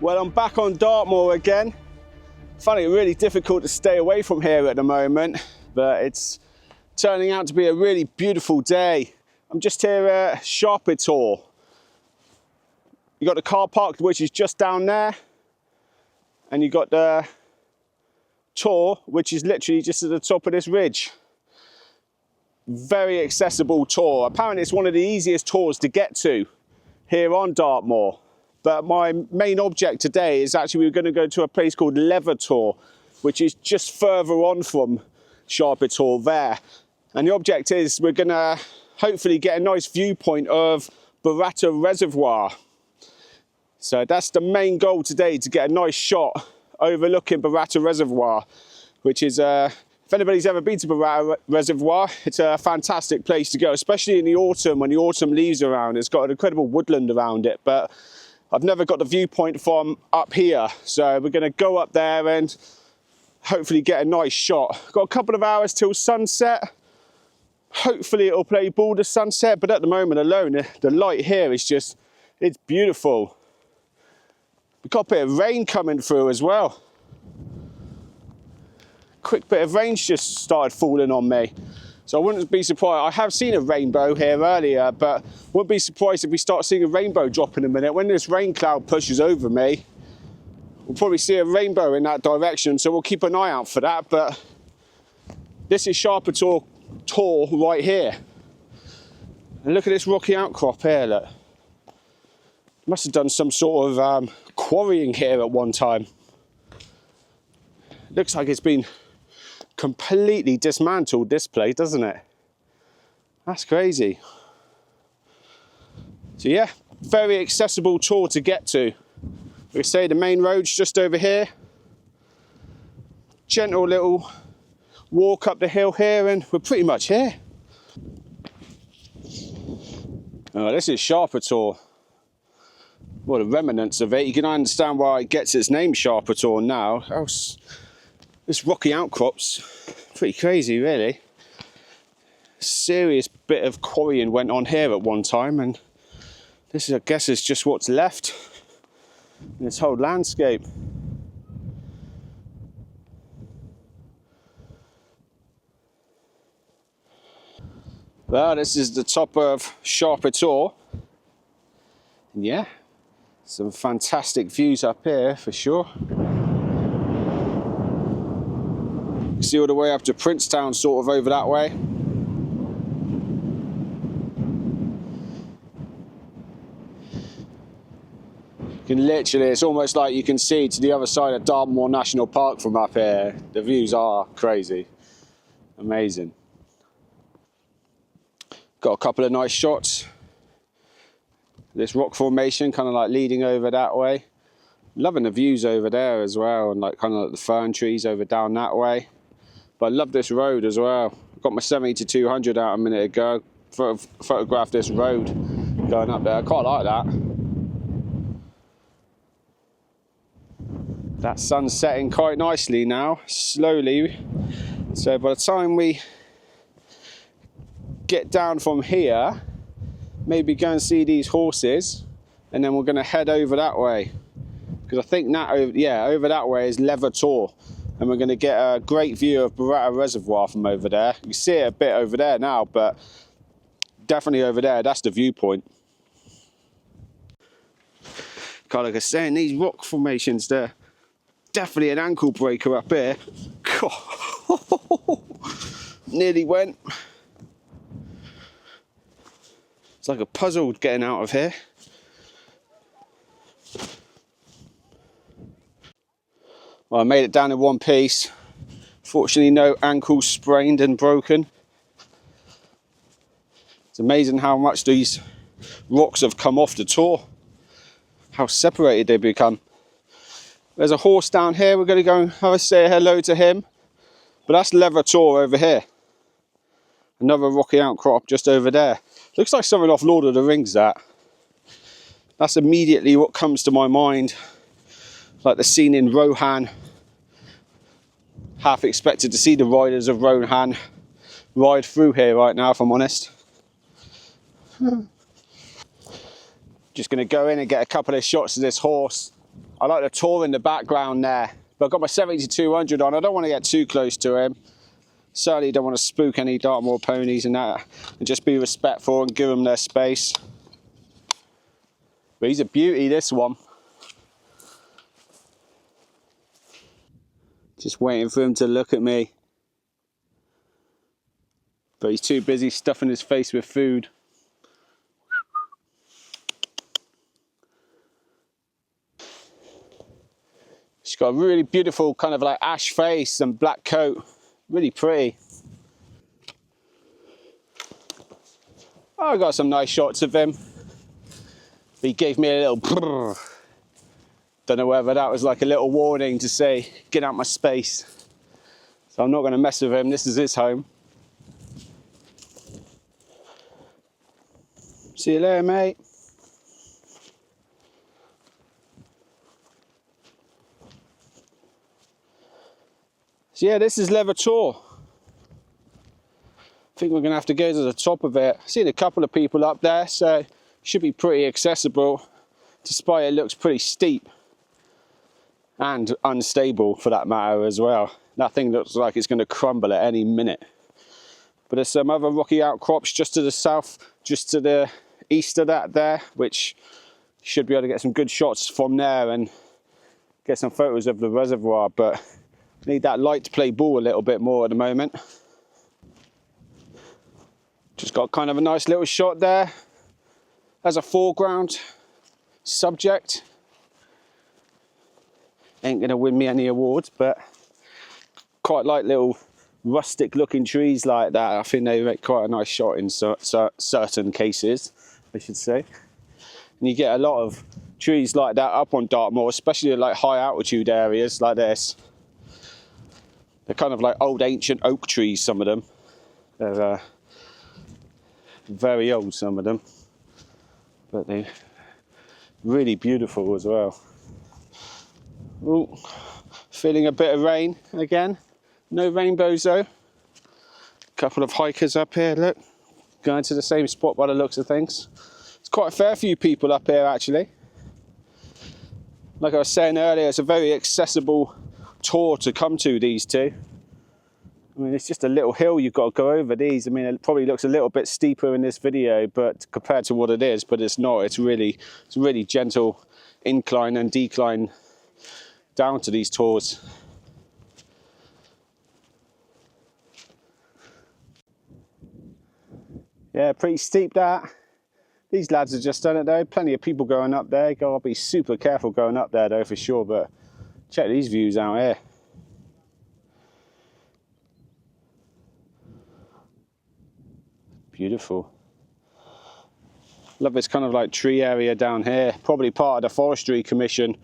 Well, I'm back on Dartmoor again. I find it really difficult to stay away from here at the moment, but it's turning out to be a really beautiful day. I'm just here at Burrator. You got the car park, which is just down there, and you got the tour, which is literally just at the top of this ridge. Very accessible tour. Apparently it's one of the easiest tours to get to here on Dartmoor. But my main object today is actually we're going to go to a place called Burrator, which is just further on from Burrator there. And the object is we're going to hopefully get a nice viewpoint of Burrator Reservoir. So that's the main goal today, to get a nice shot overlooking Burrator Reservoir, which is, if anybody's ever been to Burrator Reservoir, it's a fantastic place to go, especially in the autumn, when the autumn leaves around. It's got an incredible woodland around it, but I've never got the viewpoint from up here, so we're going to go up there and hopefully get a nice shot. Got a couple of hours till sunset. Hopefully it'll play ball to sunset, but at the moment alone, the light here is just, it's beautiful. We've got a bit of rain coming through as well. Quick bit of rain's just started falling on me. So I wouldn't be surprised. I have seen a rainbow here earlier, but wouldn't be surprised if we start seeing a rainbow drop in a minute. When this rain cloud pushes over me, we'll probably see a rainbow in that direction, so we'll keep an eye out for that. But this is Burrator Tour right here. And look at this rocky outcrop here, look. Must have done some sort of quarrying here at one time. Looks like it's been completely dismantled, this place, doesn't it? That's crazy. So yeah, very accessible tour to get to. Like I say, the main road's just over here. Gentle little walk up the hill here and we're pretty much here. Oh, this is Burrator. Well, the remnants of it. You can understand why it gets its name Burrator now. This rocky outcrop's pretty crazy, really. Serious bit of quarrying went on here at one time, and this, I guess, is just what's left in this whole landscape. Well, this is the top of Burrator, and yeah, some fantastic views up here for sure. See all the way up to Princetown, sort of over that way. You can literally, it's almost like you can see to the other side of Dartmoor National Park from up here. The views are crazy, amazing. Got a couple of nice shots. This rock formation kind of like leading over that way. Loving the views over there as well, and like kind of like the fern trees over down that way. But I love this road as well. I got my 70-200 out a minute ago. Photographed this road going up there. I quite like that. That sun's setting quite nicely now, slowly. So by the time we get down from here, maybe go and see these horses, and then we're going to head over that way. Because I think that, over that way is Burrator. And we're going to get a great view of Burrator Reservoir from over there. You can see it a bit over there now, but definitely over there, that's the viewpoint. God, like I was saying, these rock formations, they're definitely an ankle breaker up here. Nearly went. It's like a puzzle getting out of here. Well, I made it down in one piece. Fortunately, no ankles sprained and broken. It's amazing how much these rocks have come off the tour. How separated they become. There's a horse down here. We're going to go and have a say hello to him. But that's Burrator over here. Another rocky outcrop just over there. Looks like something off Lord of the Rings, that. That's immediately what comes to my mind. Like the scene in Rohan. Half expected to see the riders of Rohan ride through here right now, if I'm honest. Just going to go in and get a couple of shots of this horse I like the Tor in the background there, but I've got my 7200 on. I don't want to get too close to him. Certainly don't want to spook any Dartmoor ponies and that, and just be respectful and give them their space. But he's a beauty, this one. Just waiting for him to look at me. But he's too busy stuffing his face with food. She's got a really beautiful kind of like ash face and black coat. Really pretty. I got some nice shots of him. He gave me a little brrr. Don't know whether that was like a little warning to say, get out my space. So I'm not going to mess with him. This is his home. See you later, mate. So yeah, this is Burrator. I think we're going to have to go to the top of it. I've seen a couple of people up there, so it should be pretty accessible, despite it looks pretty steep and unstable for that matter as well. That thing looks like it's going to crumble at any minute. But there's some other rocky outcrops just to the south, just to the east of that there, which should be able to get some good shots from there and get some photos of the reservoir, but need that light to play ball a little bit more at the moment. Just got kind of a nice little shot there as a foreground subject. Ain't gonna win me any awards, but quite like little rustic looking trees like that. I think they make quite a nice shot in certain cases, I should say. And you get a lot of trees like that up on Dartmoor, especially like high altitude areas like this. They're kind of like old ancient oak trees, some of them. They're very old, some of them. But they're really beautiful as well. Ooh, feeling a bit of rain again. No rainbows though. Couple of hikers up here, look. Going to the same spot by the looks of things. It's quite a fair few people up here actually. Like I was saying earlier, it's a very accessible tour to come to, these two. I mean, it's just a little hill you've got to go over these. I mean, it probably looks a little bit steeper in this video, but compared to what it is, but it's not. It's really gentle incline and decline down to these tours. Yeah, pretty steep that. These lads have just done it though. Plenty of people going up there. Gotta be super careful going up there though for sure, but check these views out here. Beautiful. Love this kind of like tree area down here. Probably part of the Forestry Commission.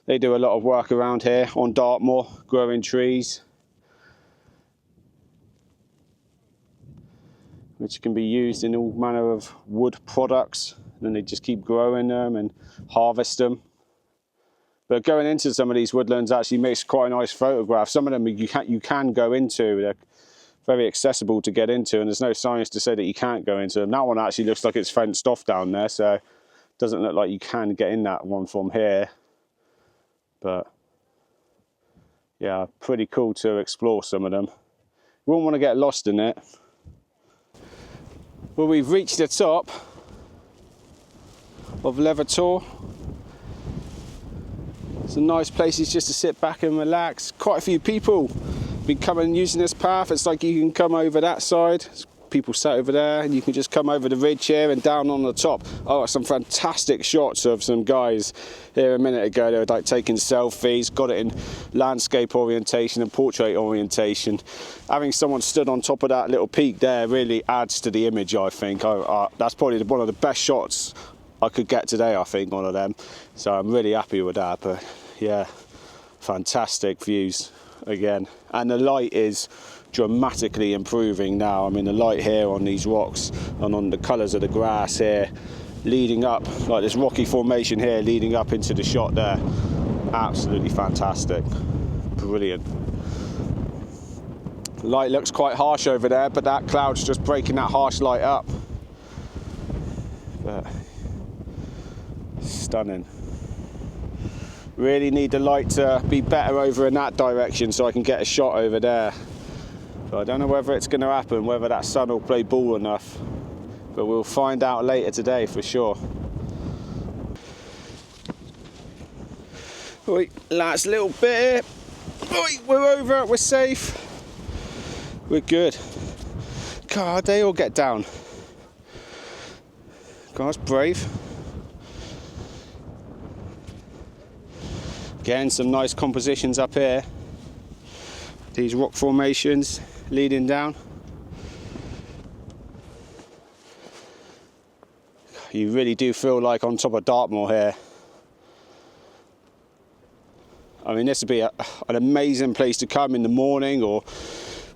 They do a lot of work around here on Dartmoor, growing trees, which can be used in all manner of wood products. And then they just keep growing them and harvest them. But going into some of these woodlands actually makes quite a nice photograph. Some of them you can go into. They're very accessible to get into, and there's no signs to say that you can't go into them. That one actually looks like it's fenced off down there, so it doesn't look like you can get in that one from here. But yeah, pretty cool to explore some of them. You wouldn't want to get lost in it. Well, we've reached the top of Burrator. Some nice places just to sit back and relax. Quite a few people been coming using this path. It's like you can come over that side. There's people sat over there, and you can just come over the ridge here and down on the top. Oh, some fantastic shots of some guys here a minute ago. They were like taking selfies, got it in landscape orientation and portrait orientation. Having someone stood on top of that little peak there really adds to the image, I think. That's probably one of the best shots I could get today, I think, one of them. So I'm really happy with that. But yeah, fantastic views again. And the light is dramatically improving now. I mean, the light here on these rocks and on the colours of the grass here leading up, like this rocky formation here leading up into the shot there, absolutely fantastic. Brilliant. The light looks quite harsh over there, but that cloud's just breaking that harsh light up. But stunning. Really need the light to be better over in that direction so I can get a shot over there. But I don't know whether it's going to happen, whether that sun will play ball enough. But we'll find out later today for sure. Right, last little bit. Right, we're over, we're safe. We're good. God, they all get down. God, that's brave. Again, some nice compositions up here. These rock formations leading down. You really do feel like on top of Dartmoor here. I mean, this would be an amazing place to come in the morning, or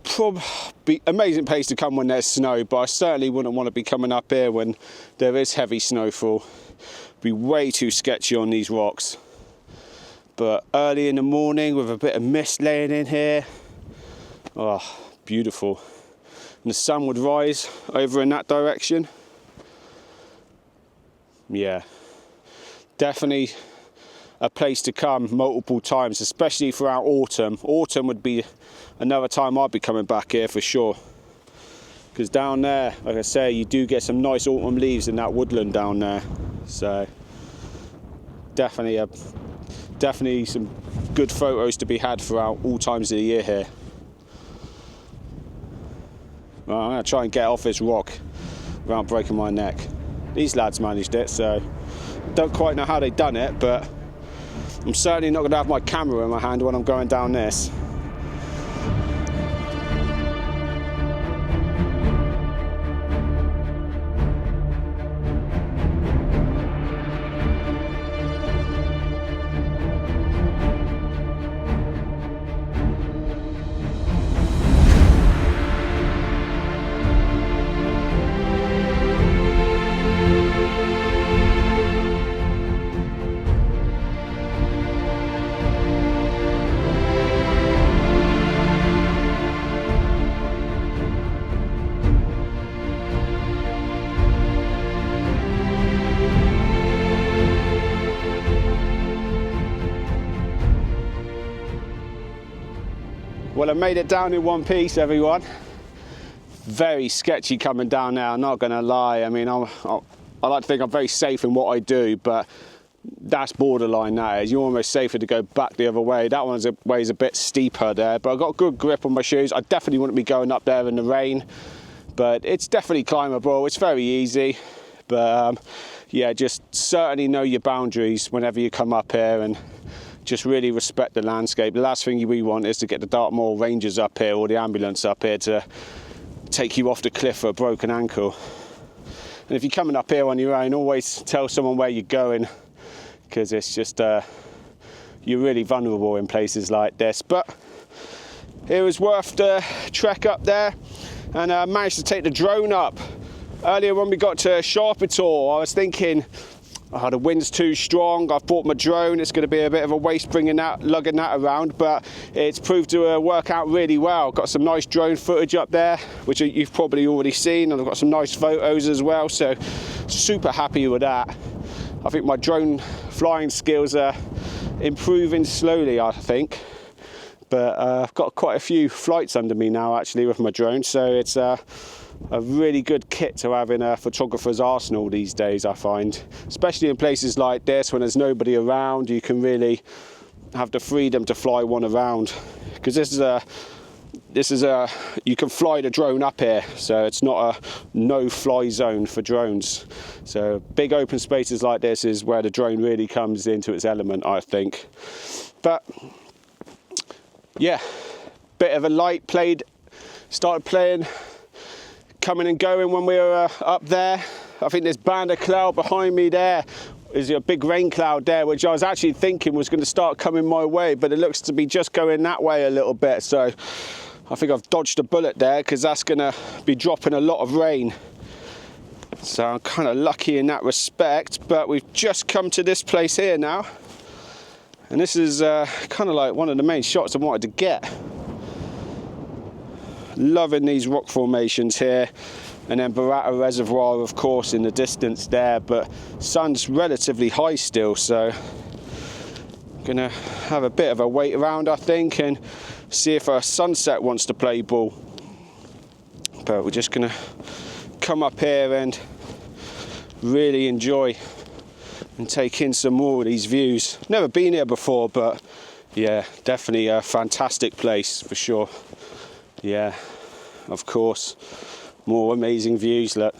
probably amazing place to come when there's snow, but I certainly wouldn't want to be coming up here when there is heavy snowfall. It'd be way too sketchy on these rocks. But early in the morning with a bit of mist laying in here, oh, beautiful. And the sun would rise over in that direction. Yeah, definitely a place to come multiple times, especially throughout autumn. Autumn would be another time I'd be coming back here for sure. Because down there, like I say, you do get some nice autumn leaves in that woodland down there. So definitely some good photos to be had throughout all times of the year here. Well, I'm going to try and get off this rock without breaking my neck. These lads managed it, so don't quite know how they've done it, but I'm certainly not going to have my camera in my hand when I'm going down this. Well, I made it down in one piece, everyone. Very sketchy coming down now, I'm not gonna lie. I mean, I like to think I'm very safe in what I do, but that's borderline, that is. You're almost safer to go back the other way. That one's a bit steeper there, but I've got good grip on my shoes. I definitely wouldn't be going up there in the rain, but it's definitely climbable. It's very easy, but yeah, just certainly know your boundaries whenever you come up here, and just really respect the landscape. The last thing we want is to get the Dartmoor Rangers up here or the ambulance up here to take you off the cliff for a broken ankle. And if you're coming up here on your own, always tell someone where you're going, because it's just, you're really vulnerable in places like this. But it was worth the trek up there, and I managed to take the drone up. Earlier when we got to Burrator, I was thinking, oh, the wind's too strong. I've bought my drone. It's going to be a bit of a waste lugging that around, but it's proved to work out really well. Got some nice drone footage up there, which you've probably already seen, and I've got some nice photos as well, so super happy with that. I think my drone flying skills are improving slowly, I think, but I've got quite a few flights under me now actually with my drone, so it's a really good kit to have in a photographer's arsenal these days, I find. Especially in places like this when there's nobody around, you can really have the freedom to fly one around. Because this is a you can fly the drone up here, so it's not a no-fly zone for drones. So big open spaces like this is where the drone really comes into its element, I think. But yeah, bit of a light started playing, coming and going when we were up there. I think this band of cloud behind me there is a big rain cloud there, which I was actually thinking was going to start coming my way, but it looks to be just going that way a little bit. So I think I've dodged a bullet there, because that's going to be dropping a lot of rain. So I'm kind of lucky in that respect, but we've just come to this place here now. And this is kind of like one of the main shots I wanted to get. Loving these rock formations here, and then Burrator Reservoir of course in the distance there, but sun's relatively high still, so Gonna have a bit of a wait around, I think, and see if our sunset wants to play ball. But we're just gonna come up here and really enjoy and take in some more of these views. Never been here before, but yeah, definitely a fantastic place for sure. Yeah, of course, more amazing views. Look.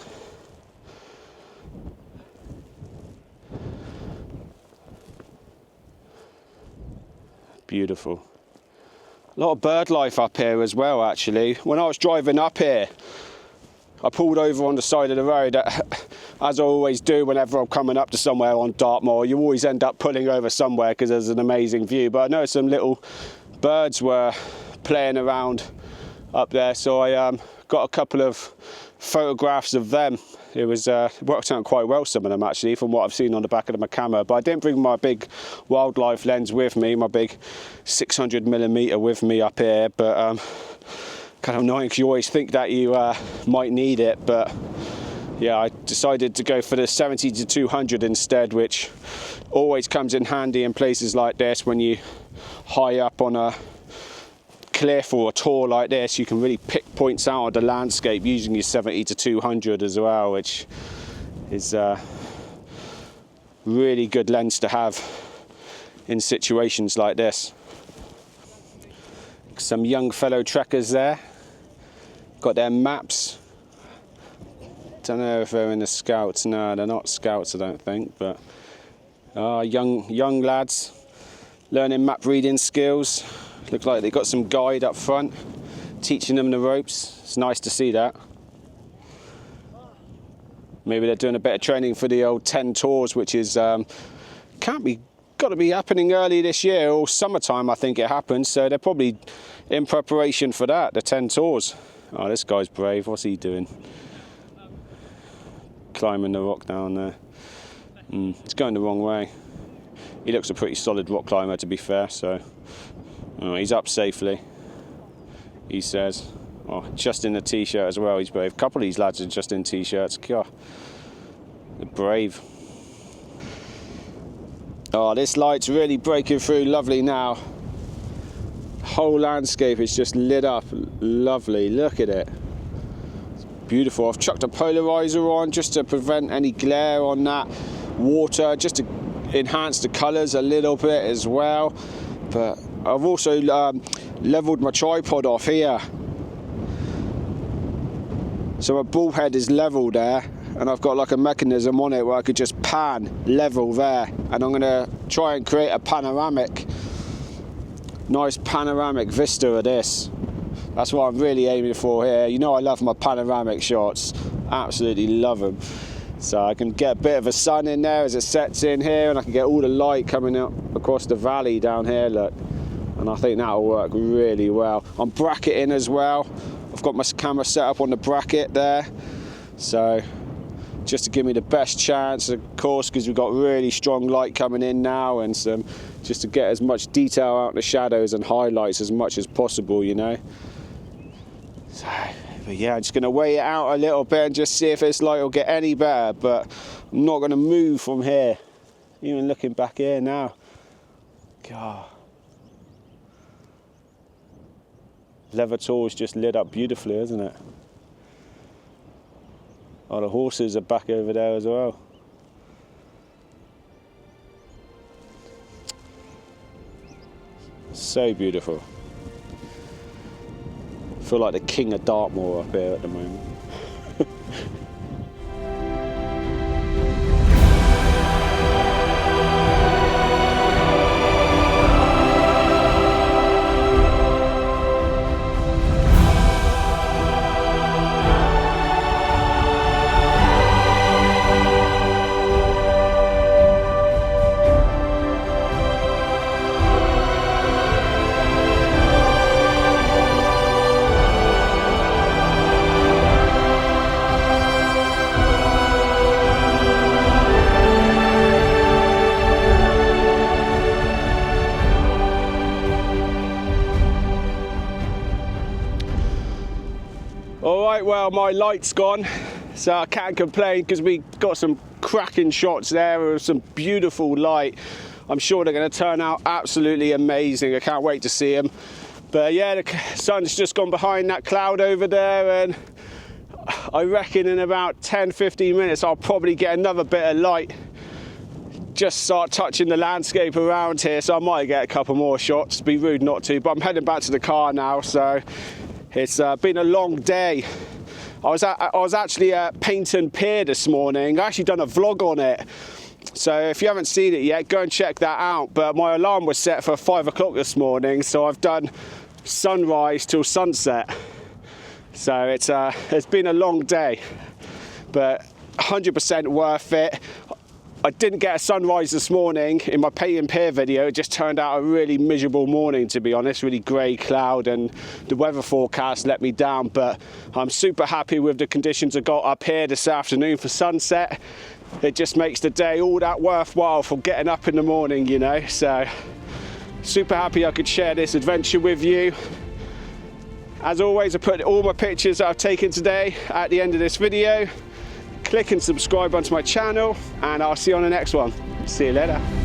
Beautiful. A lot of bird life up here as well, actually. When I was driving up here, I pulled over on the side of the road, as I always do whenever I'm coming up to somewhere on Dartmoor. You always end up pulling over somewhere because there's an amazing view. But I know some little birds were playing around up there, so I got a couple of photographs of them. It was worked out quite well, some of them actually, from what I've seen on the back of my camera. But I didn't bring my big wildlife lens with me, my big 600mm with me up here. But kind of annoying because you always think that you might need it. But yeah, I decided to go for the 70-200 instead, which always comes in handy in places like this. When you high up on a cliff or a tour like this, you can really pick points out of the landscape using your 70-200 as well, which is a really good lens to have in situations like this. Some young fellow trekkers there, got their maps. Don't know if they're in the scouts. No, they're not scouts, I don't think, but young lads learning map reading skills. Looks like they've got some guide up front teaching them the ropes. It's nice to see that. Maybe they're doing a bit of training for the old 10 tours, which is got to be happening early this year, or summertime I think it happens, so they're probably in preparation for that, the 10 tours. Oh, this guy's brave. What's he doing? Climbing the rock down there. It's going the wrong way. He looks a pretty solid rock climber, to be fair, so he's up safely, he says. Oh, just in a t-shirt as well, he's brave. A couple of these lads are just in t-shirts. God, they're brave. Oh, this light's really breaking through lovely now. The whole landscape is just lit up lovely. Look at it. It's beautiful. I've chucked a polarizer on just to prevent any glare on that water, just to enhance the colours a little bit as well. But I've also levelled my tripod off here. So my ball head is level there, and I've got like a mechanism on it where I could just pan level there, and I'm going to try and create a nice panoramic vista of this. That's what I'm really aiming for here. You know I love my panoramic shots, absolutely love them. So I can get a bit of a sun in there as it sets in here, and I can get all the light coming up across the valley down here, look. And I think that'll work really well. I'm bracketing as well. I've got my camera set up on the bracket there, so just to give me the best chance, of course, because we've got really strong light coming in now, and just to get as much detail out in the shadows and highlights as much as possible, you know. So, but yeah, I'm just going to weigh it out a little bit and just see if this light will get any better, but I'm not going to move from here. Even looking back here now. God. Levertor's just lit up beautifully, isn't it? Oh, the horses are back over there as well. So beautiful. I feel like the king of Dartmoor up here at the moment. Alright, well, my light's gone, so I can't complain because we got some cracking shots there with some beautiful light. I'm sure they're going to turn out absolutely amazing. I can't wait to see them. But yeah, the sun's just gone behind that cloud over there, and I reckon in about 10-15 minutes I'll probably get another bit of light, just start touching the landscape around here, so I might get a couple more shots. It'd be rude not to, but I'm heading back to the car now. So it's been a long day. I was actually at Painton Pier this morning. I actually done a vlog on it, so if you haven't seen it yet, go and check that out. But my alarm was set for 5 o'clock this morning, so I've done sunrise till sunset. So it's been a long day, but 100% worth it. I didn't get a sunrise this morning in my Painton Pier video. It just turned out a really miserable morning, to be honest, really grey cloud, and the weather forecast let me down. But I'm super happy with the conditions I got up here this afternoon for sunset. It just makes the day all that worthwhile from getting up in the morning, you know. So super happy I could share this adventure with you. As always, I put all my pictures that I've taken today at the end of this video. Click and subscribe onto my channel, and I'll see you on the next one. See you later.